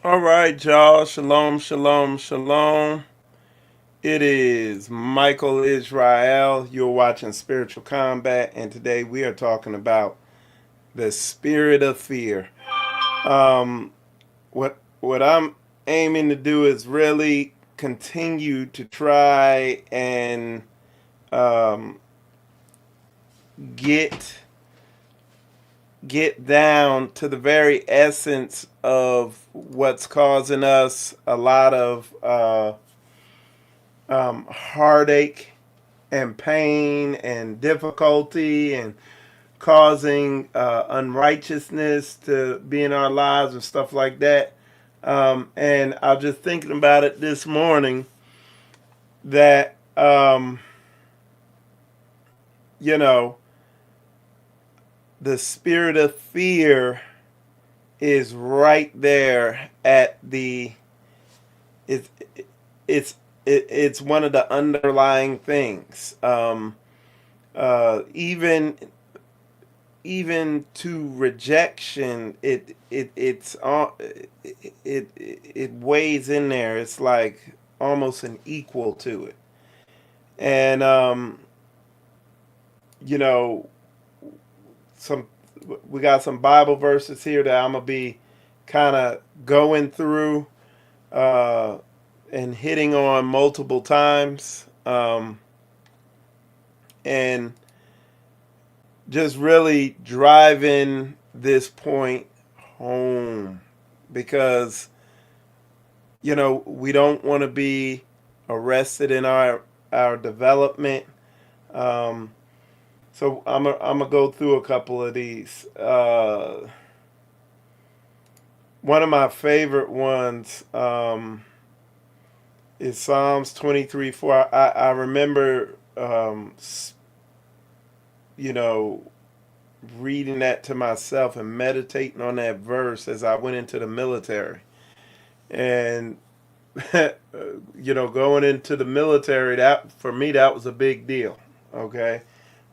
All right, y'all. Shalom, shalom, shalom. It is Michael Israel. You're watching Spiritual Combat, and today we are talking about the spirit of fear. Um, what I'm aiming to do is really continue to try and um, get get down to the very essence of what's causing us a lot of heartache and pain and difficulty and causing unrighteousness to be in our lives and stuff like that. And I was just thinking about it this morning that, you know, the spirit of fear is right there at the, it's, it's, it's one of the underlying things. Even to rejection, it weighs in there. It's like almost an equal to it. And you know, some we got some Bible verses here that I'm gonna be kind of going through uh, and hitting on multiple times, and just really driving this point home because we don't want to be arrested in our development. um, so I'm gonna go through a couple of these. One of my favorite ones is Psalms 23:4. I remember you know reading that to myself and meditating on that verse as I went into the military. And going into the military, that for me that was a big deal. Okay,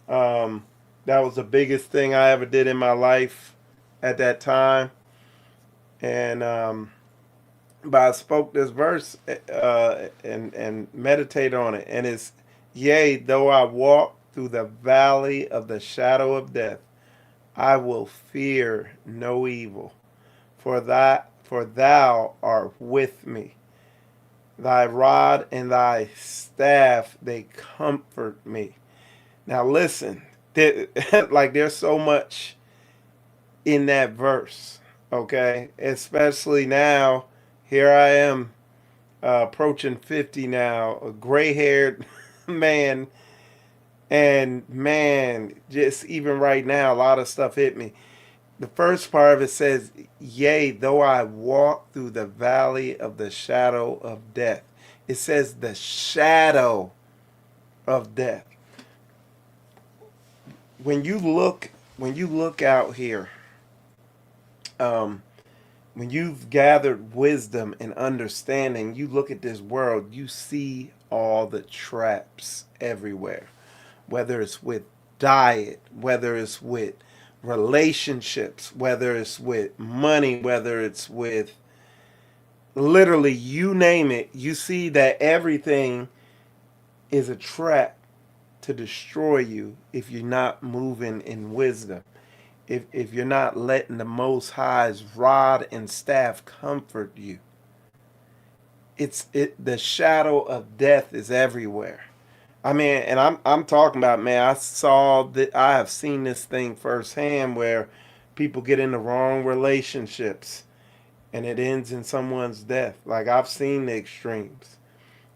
that was the biggest thing I ever did in my life at that time. And but I spoke this verse and meditate on it, and it's, yea, though I walk through the valley of the shadow of death, I will fear no evil, for thou art with me. Thy rod and thy staff, they comfort me. Now listen, like there's so much in that verse, okay? Especially now, here I am, approaching 50 now, a gray-haired man, and man, just even right now, a lot of stuff hit me. The first part of it says, yea, though I walk through the valley of the shadow of death. It says the shadow of death. When you look out here, um, when you've gathered wisdom and understanding, you look at this world, you see all the traps everywhere. Whether it's with diet, whether it's with relationships, whether it's with money, whether it's with literally you name it, you see that everything is a trap to destroy you if you're not moving in wisdom. If you're not letting the Most High's rod and staff comfort you. The shadow of death is everywhere. I mean, and I'm talking about, man, I have seen this thing firsthand where people get in the wrong relationships and it ends in someone's death. Like I've seen the extremes.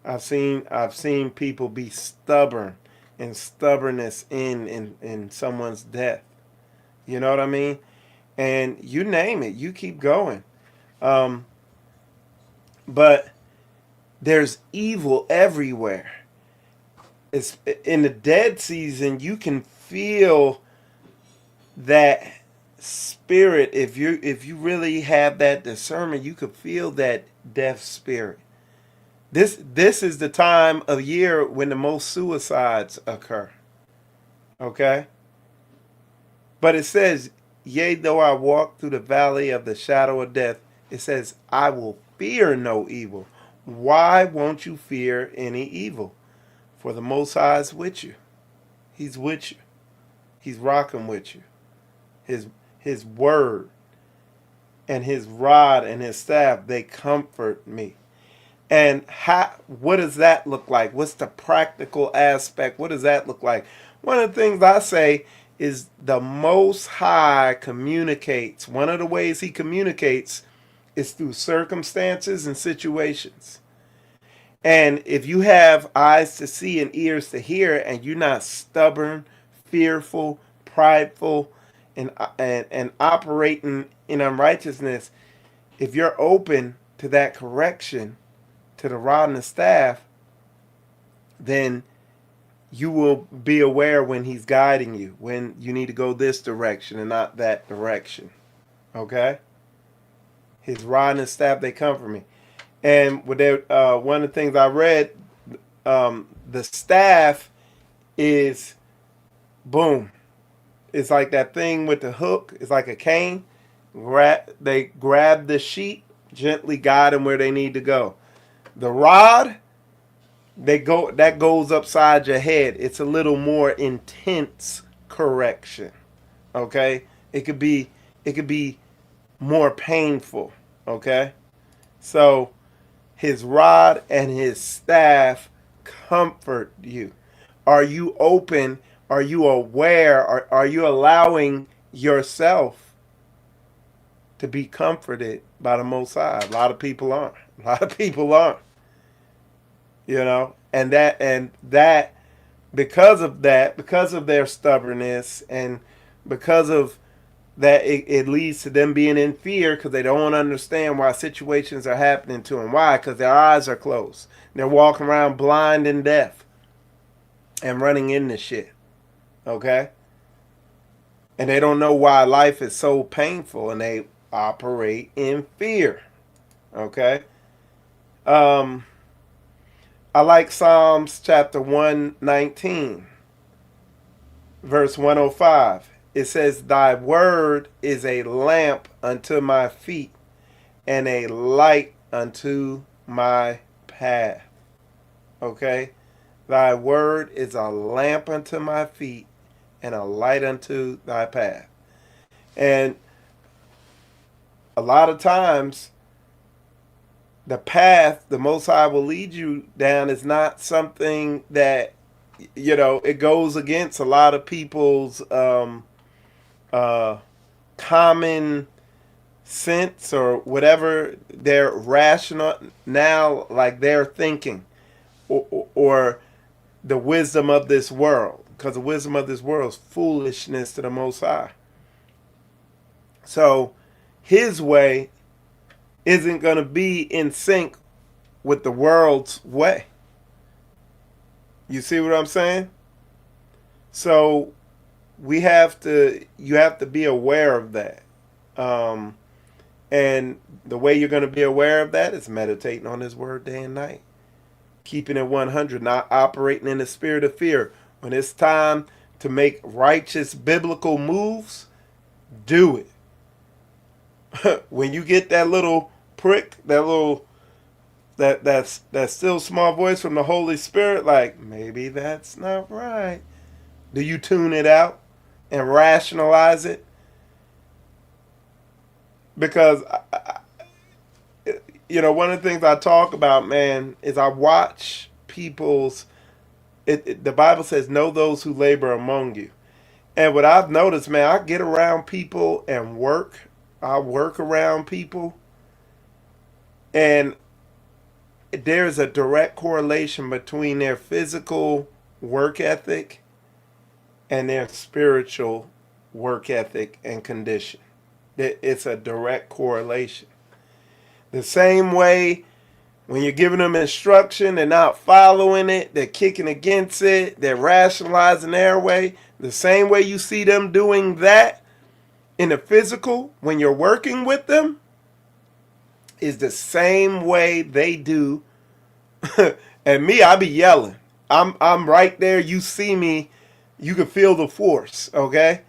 I've seen people be stubborn and stubbornness in someone's death. You know what I mean? And you name it, you keep going. Um, but there's evil everywhere. It's in the dead season. You can feel that spirit. If you really have that discernment, you could feel that death spirit. This is the time of year when the most suicides occur. Okay, but it says, "Yea, though I walk through the valley of the shadow of death, It says, I will fear no evil. Why won't you fear any evil? For the Most High is with you. He's with you. He's rocking with you. His word and his rod and his staff, they comfort me. And what does that look like? What's the practical aspect? What does that look like? One of the things I say is the Most High communicates. One of the ways he communicates is through circumstances and situations. And if you have eyes to see and ears to hear, and you're not stubborn, fearful, prideful, and operating in unrighteousness, if you're open to that correction, to the rod and the staff, then you will be aware when he's guiding you, when you need to go this direction and not that direction. Okay? His rod and his staff, they comfort me. And with one of the things I read, the staff is, boom. It's like that thing with the hook. It's like a cane. They grab the sheep, gently guide them where they need to go. The rod, that goes upside your head. It's a little more intense correction. Okay? It could be more painful. Okay? So his rod and his staff comfort you. Are you open? Are you aware? Are you allowing yourself to be comforted by the Most High? A lot of people aren't. A lot of people aren't. You know, and that because of their stubbornness, and because of that, it leads to them being in fear because they don't understand why situations are happening to them. Why? Because their eyes are closed. They're walking around blind and deaf and running into shit. Okay? And they don't know why life is so painful, and they operate in fear. Okay? I like Psalms chapter 119, verse 105. It says, thy word is a lamp unto my feet and a light unto my path. Okay? Thy word is a lamp unto my feet and a light unto thy path. And a lot of times, the path the Most High will lead you down is not something that, it goes against a lot of people's common sense or whatever their rational now, like their thinking, or the wisdom of this world, because the wisdom of this world is foolishness to the Most High. So his way isn't going to be in sync with the world's way. You see what I'm saying? So you have to be aware of that. And the way you're going to be aware of that is meditating on his word day and night. Keeping it 100, not operating in the spirit of fear. When it's time to make righteous biblical moves, do it. When you get that little prick, that still small voice from the Holy Spirit, like, maybe that's not right. Do you tune it out and rationalize it? Because one of the things I talk about, man, is I watch people's. The Bible says, "Know those who labor among you," and what I've noticed, man, I get around people and work. I work around people, and there's a direct correlation between their physical work ethic and their spiritual work ethic and condition. It's a direct correlation. The same way when you're giving them instruction, they're not following it, they're kicking against it, they're rationalizing their way. The same way you see them doing that in the physical when you're working with them is the same way they do. And me, I be yelling. I'm right there. You see me. You can feel the force, okay?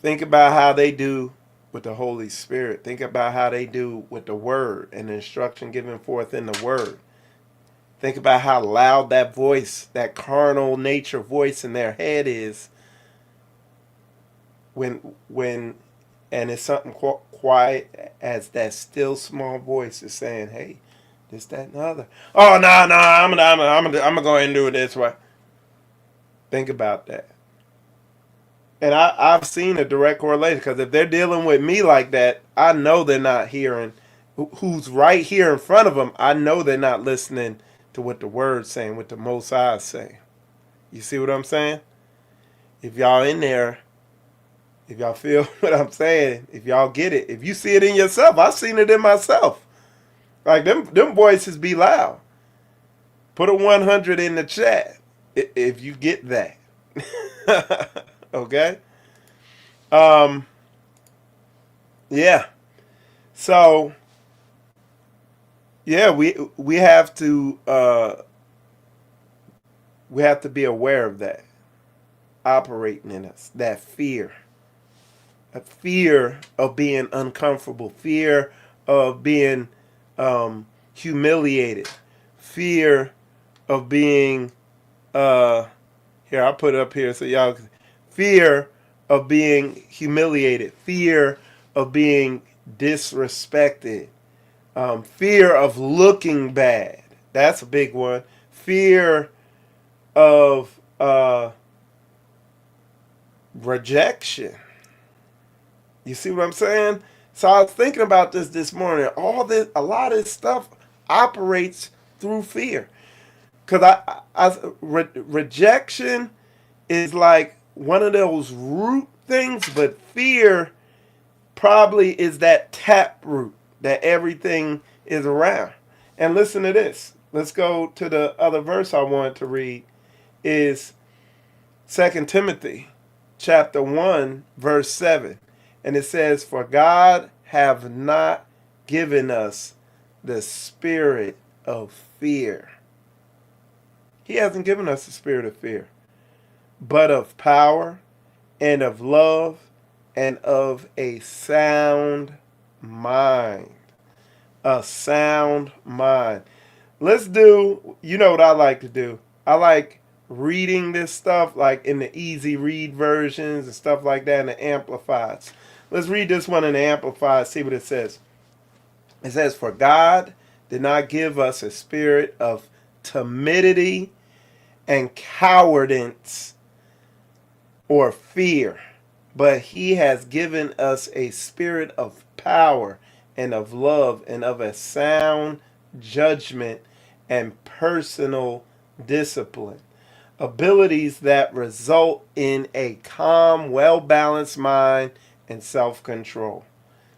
Think about how they do with the Holy Spirit. Think about how they do with the Word and the instruction given forth in the Word. Think about how loud that voice, that carnal nature voice in their head is when and it's something quiet as that still small voice is saying, "Hey, this, that, and the other." Oh no, no, I'm gonna go ahead and do it this way. Think about that. And I've seen a direct correlation because if they're dealing with me like that, I know they're not hearing who's right here in front of them. I know they're not listening to what the Word's saying, what the Most High is saying. You see what I'm saying? If y'all in there, if y'all feel what I'm saying, if y'all get it, if you see it in yourself, I've seen it in myself. Like them voices be loud. Put a 100 in the chat if you get that. Okay? Yeah. So yeah, we have to be aware of that operating in us, that fear. A fear of being uncomfortable, fear of being humiliated, fear of being here, I'll put it up here so y'all can, fear of being humiliated, fear of being disrespected, fear of looking bad. That's a big one. Fear of rejection. You see what I'm saying? So I was thinking about this morning. A lot of this stuff operates through fear. Because rejection is like one of those root things, but fear probably is that tap root that everything is around. And listen to this. Let's go to the other verse I wanted to read. Is 2 Timothy chapter 1, verse 7. And it says, "For God have not given us the spirit of fear." He hasn't given us the spirit of fear, but of power and of love and of a sound mind. A sound mind. Let's do, you know what I like to do? I like reading this stuff like in the easy read versions and stuff like that in the Amplifieds. Let's read this one in the Amplified, see what it says. It says, "For God did not give us a spirit of timidity and cowardice or fear, but he has given us a spirit of power and of love and of a sound judgment and personal discipline. Abilities that result in a calm, well-balanced mind and self-control."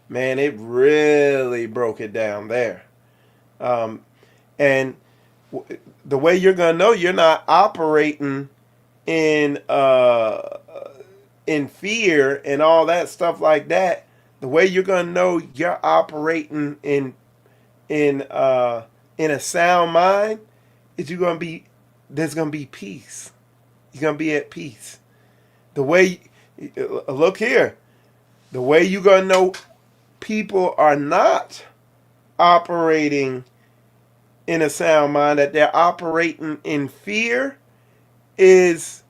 Man, it really broke it down there. And the way you're going to know you're not operating in fear and all that stuff like that, the way you're going to know you're operating in a sound mind is there's going to be peace. You're going to be at peace. The way, look here, the way you're going to know people are not operating in a sound mind, that they're operating in fear, is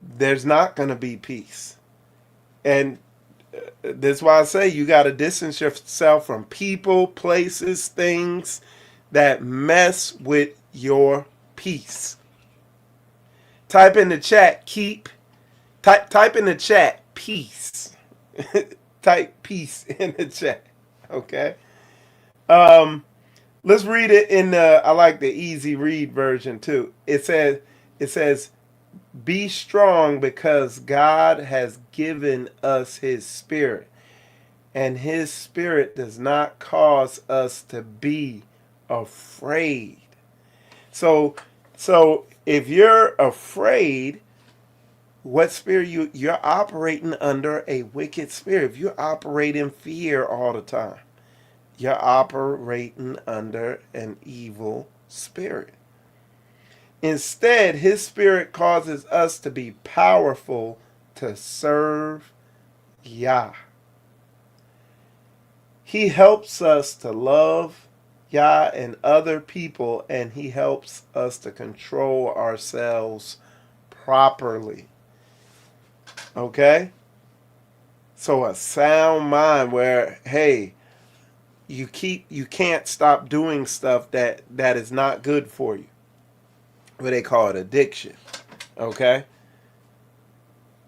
there's not going to be peace. And that's why I say you got to distance yourself from people, places, things that mess with your peace. Type in the chat, type in the chat, peace. Type peace in the chat. Okay. Let's read it in I like the easy read version too. It says, "Be strong because God has given us his spirit, and his spirit does not cause us to be afraid." So if you're afraid, what spirit you're operating under? A wicked spirit. If you operate in fear all the time, you're operating under an evil spirit. Instead, his spirit causes us to be powerful to serve Yah. He helps us to love Yah and other people, and he helps us to control ourselves properly. Okay? So a sound mind where, hey, you can't stop doing stuff that is not good for you. What they call it, addiction. Okay?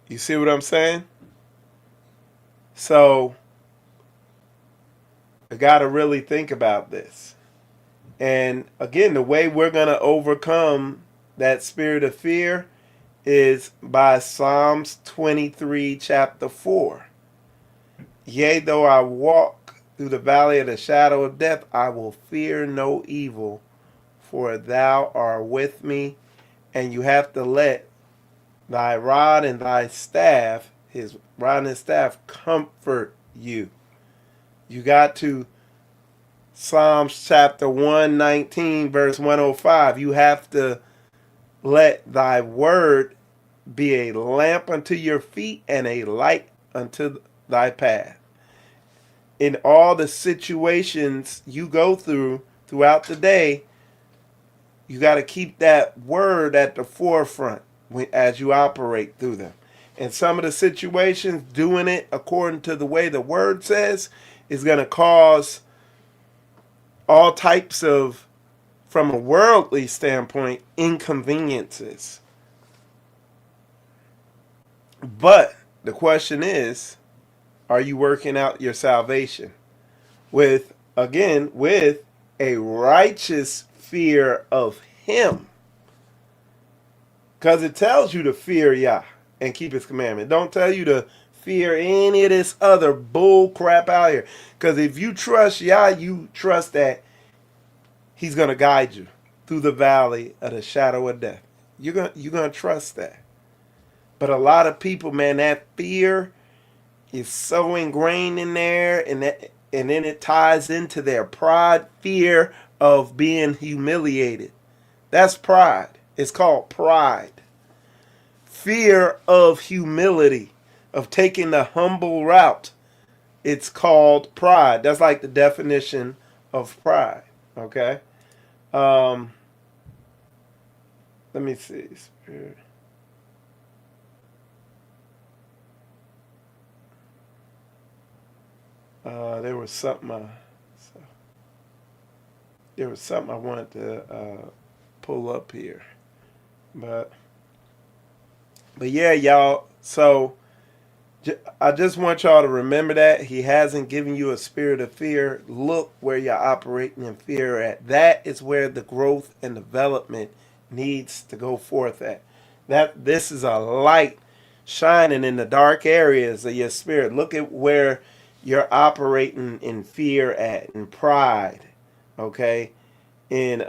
You see what I'm saying? So I got to really think about this. And again, the way we're going to overcome that spirit of fear is by Psalms 23, chapter 4. Yea, though I walk through the valley of the shadow of death, I will fear no evil, for thou art with me. And you have to let thy rod and thy staff, his rod and staff, comfort you. You got to Psalms chapter 119, verse 105. You have to let thy word be a lamp unto your feet and a light unto thy path. In all the situations you go through throughout the day, you got to keep that word at the forefront as you operate through them. And some of the situations, doing it according to the way the word says, is going to cause all types of, from a worldly standpoint, inconveniences. But the question is, are you working out your salvation with a righteous fear of him? Because it tells you to fear Yah and keep his commandment. Don't tell you to fear any of this other bull crap out here. Because if you trust Yah, you trust that he's going to guide you through the valley of the shadow of death. You're gonna trust that. But a lot of people, man, that fear is so ingrained in there, and then it ties into their pride, fear of being humiliated. That's pride. It's called pride. Fear of humility, of taking the humble route. It's called pride. That's like the definition of pride. Okay? Let me see. Spirit. There was something I wanted to pull up here, but yeah, y'all. So I just want y'all to remember that he hasn't given you a spirit of fear. Look where you're operating in fear at. That is where the growth and development needs to go forth at. That this is a light shining in the dark areas of your spirit. Look at where you're operating in fear at, in pride, okay, in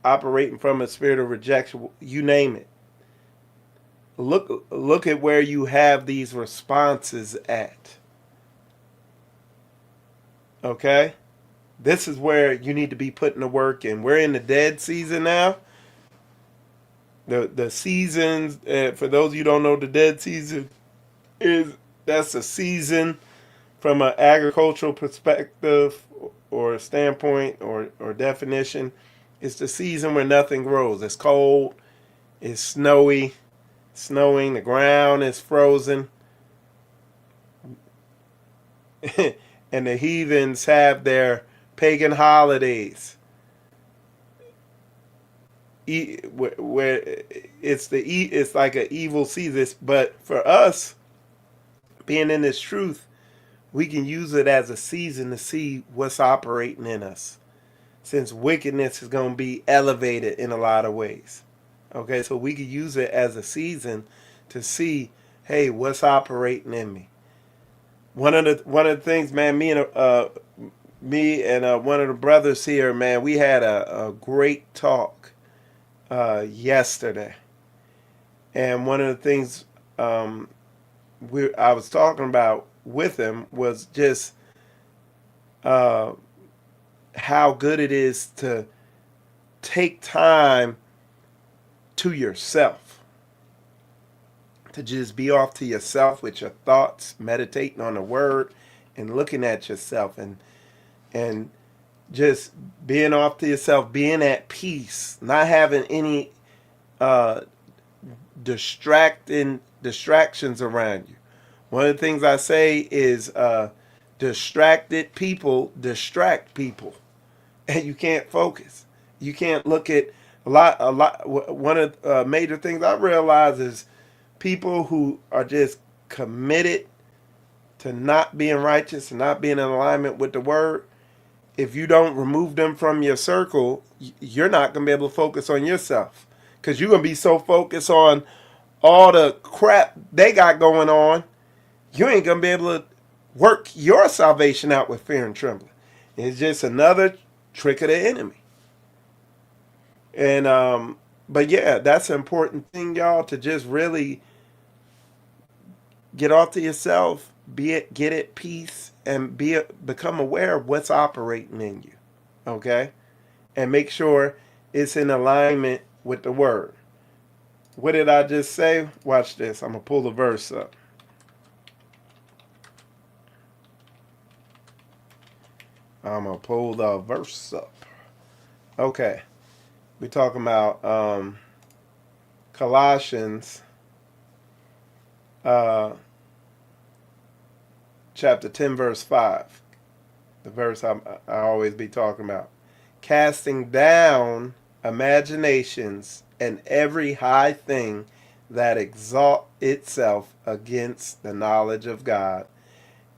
operating from a spirit of rejection, you name it. Look at where you have these responses at. Okay? This is where you need to be putting the work in. We're in the dead season now. The seasons, for those of you who don't know, the dead season that's a season from an agricultural perspective or standpoint or definition. It's the season where nothing grows. It's cold, it's snowing, the ground is frozen, and the heathens have their pagan holidays. Where it's like an evil season, but for us, being in this truth, we can use it as a season to see what's operating in us, since wickedness is going to be elevated in a lot of ways. Okay, so we can use it as a season to see, hey, what's operating in me. One of the things, man, me and one of the brothers here, man, we had a great talk yesterday, and one of the things I was talking about with him was just how good it is to take time to yourself, to just be off to yourself with your thoughts, meditating on the word, and looking at yourself and just being off to yourself, being at peace, not having any uh, distractions around you. One of the things I say is distracted people distract people, and you can't focus. You can't look at a lot. One of the major things I realize is people who are just committed to not being righteous and not being in alignment with the word. If you don't remove them from your circle, you're not going to be able to focus on yourself, because you're going to be so focused on all the crap they got going on, you ain't going to be able to work your salvation out with fear and trembling. It's just another trick of the enemy. And but yeah, that's an important thing, y'all, to just really get off to yourself, get at peace, and become aware of what's operating in you. Okay? And make sure it's in alignment with the word. What did I just say? Watch this. I'm going to pull the verse up. I'm going to pull the verse up. Okay. We're talking about Colossians chapter 10, verse 5. The verse I always be talking about. Casting down imaginations and every high thing that exalt itself against the knowledge of God,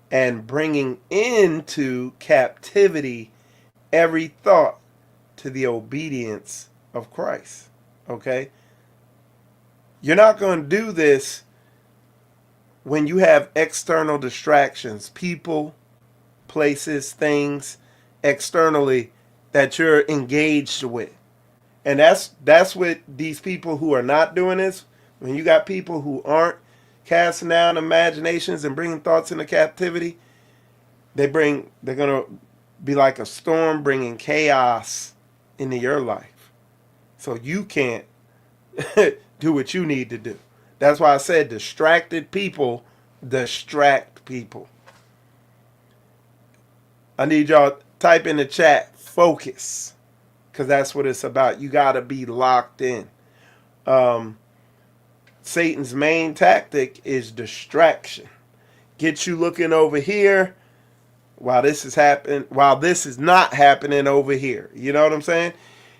and bringing into captivity every thought to the obedience of Christ. Okay? You're not going to do this when you have external distractions, people, places, things externally that you're engaged with. And that's what these people who are not doing this, when you got people who aren't casting down imaginations and bringing thoughts into captivity, they're going to be like a storm bringing chaos into your life. So you can't do what you need to do. That's why I said distracted people distract people. I need y'all type in the chat, focus, because that's what it's about. You got to be locked in. Satan's main tactic is distraction. Get you looking over here while this is happening, while this is not happening over here. You know what I'm saying?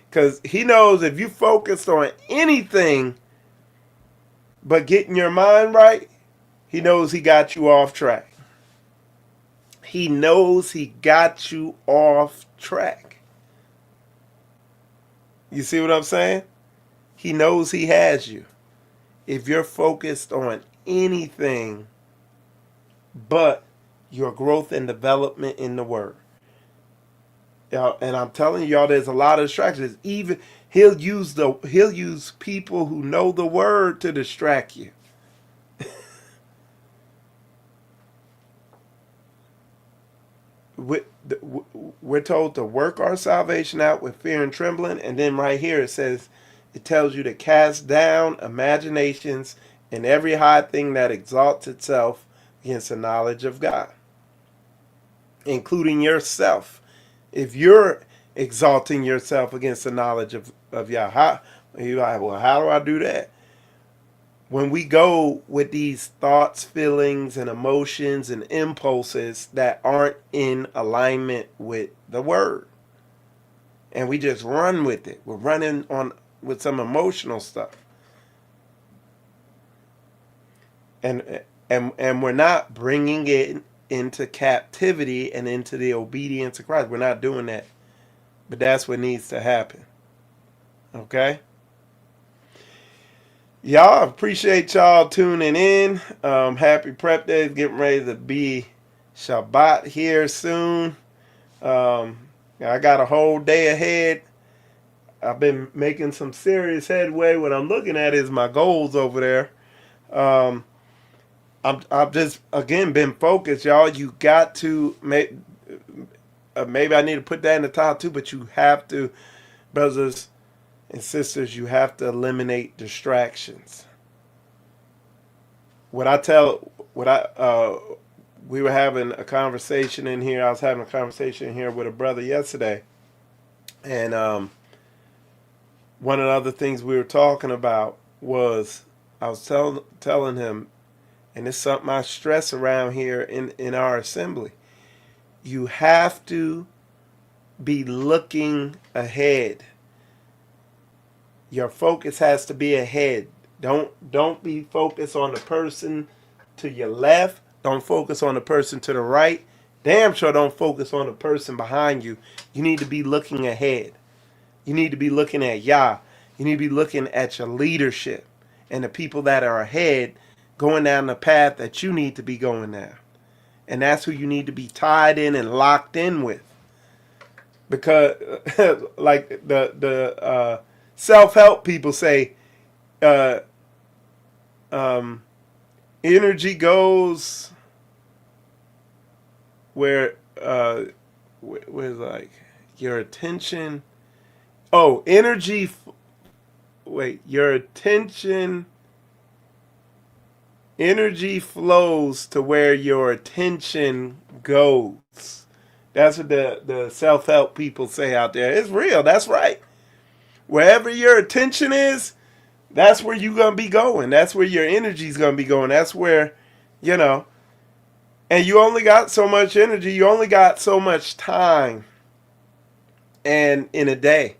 Because he knows if you focused on anything but getting your mind right, he knows he got you off track. He knows he got you off track. You see what I'm saying? He knows he has you. If you're focused on anything but your growth and development in the word. And I'm telling y'all, there's a lot of distractions. Even he'll use people who know the word to distract you. We're told to work our salvation out with fear and trembling, and then right here it tells you to cast down imaginations and every high thing that exalts itself against the knowledge of God, including yourself. If you're exalting yourself against the knowledge of Yah, you're like, well, how do I do that? When we go with these thoughts, feelings, and emotions and impulses that aren't in alignment with the word, and we just run with it, we're running on with some emotional stuff, and we're not bringing it into captivity and into the obedience of Christ. We're not doing that, but that's what needs to happen. Okay. Y'all, appreciate y'all tuning in. Happy Prep Day. Getting ready to be Shabbat here soon. I got a whole day ahead. I've been making some serious headway. What I'm looking at is my goals over there. I've just, again, been focused, y'all. You got to make, maybe I need to put that in the top too, but you have to, brothers and sisters, you have to eliminate distractions. we were having a conversation in here. I was having a conversation here with a brother yesterday, and one of the other things we were talking about was I was telling him, and it's something I stress around here in our assembly. You have to be looking ahead. Your focus has to be ahead. Don't be focused on the person to your left. Don't focus on the person to the right. Damn sure don't focus on the person behind you. You need to be looking ahead. You need to be looking at Yah. You need to be looking at your leadership and the people that are ahead going down the path that you need to be going down. And that's who you need to be tied in and locked in with. Because like the self-help people say, energy goes where like your attention. Oh, energy. Wait, your attention. Energy flows to where your attention goes. That's what the self-help people say out there. It's real. That's right. Wherever your attention is, that's where you're going to be going. That's where your energy is going to be going. That's where, and you only got so much energy. You only got so much time and in a day.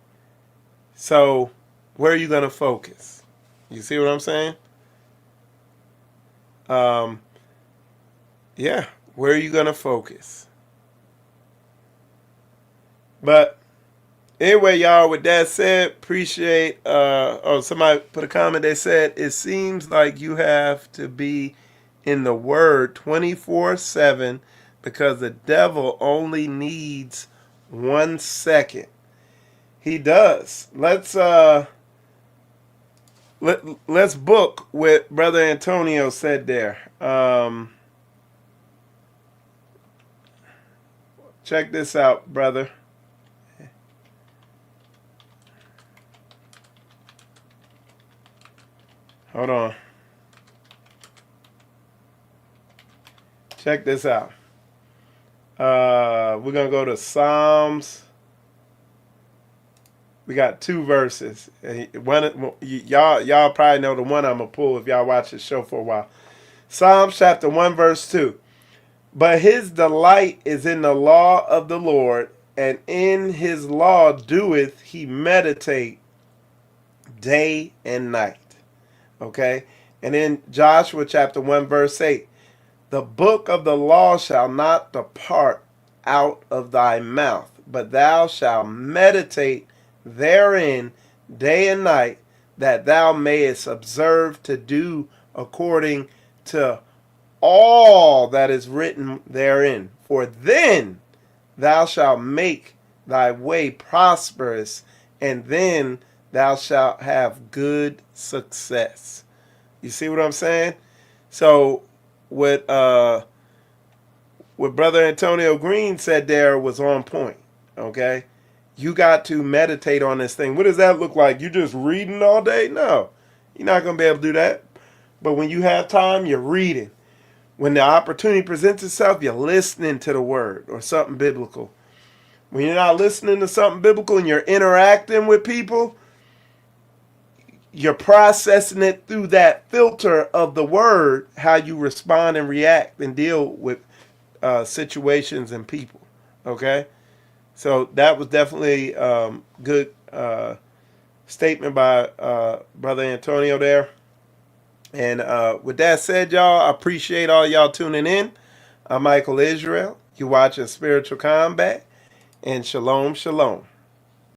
So where are you going to focus? You see what I'm saying? Yeah, where are you going to focus? But anyway, y'all, with that said, appreciate, somebody put a comment. They said, it seems like you have to be in the Word 24/7 because the devil only needs 1 second. He does. Let's book what Brother Antonio said there. Check this out, brother. Hold on. Check this out. We're going to go to Psalms. We got 2 verses. Y'all probably know the one I'm going to pull if y'all watch the show for a while. Psalms chapter 1 verse 2. But his delight is in the law of the Lord, and in his law doeth he meditate day and night. Okay? And in Joshua chapter 1 verse 8, the book of the law shall not depart out of thy mouth, but thou shalt meditate therein day and night, that thou mayest observe to do according to all that is written therein. For then thou shalt make thy way prosperous, and then thou shalt have good success. You see what I'm saying? So what Brother Antonio Green said there was on point. Okay? You got to meditate on this thing. What does that look like? You just reading all day? No. You're not going to be able to do that. But when you have time, you're reading. When the opportunity presents itself, you're listening to the word or something biblical. When you're not listening to something biblical and you're interacting with people, you're processing it through that filter of the word, how you respond and react and deal with situations and people. Okay? So that was definitely good statement by Brother Antonio there. And with that said, y'all, I appreciate all y'all tuning in. I'm Michael Israel. You're watching Spiritual Combat. And shalom, shalom.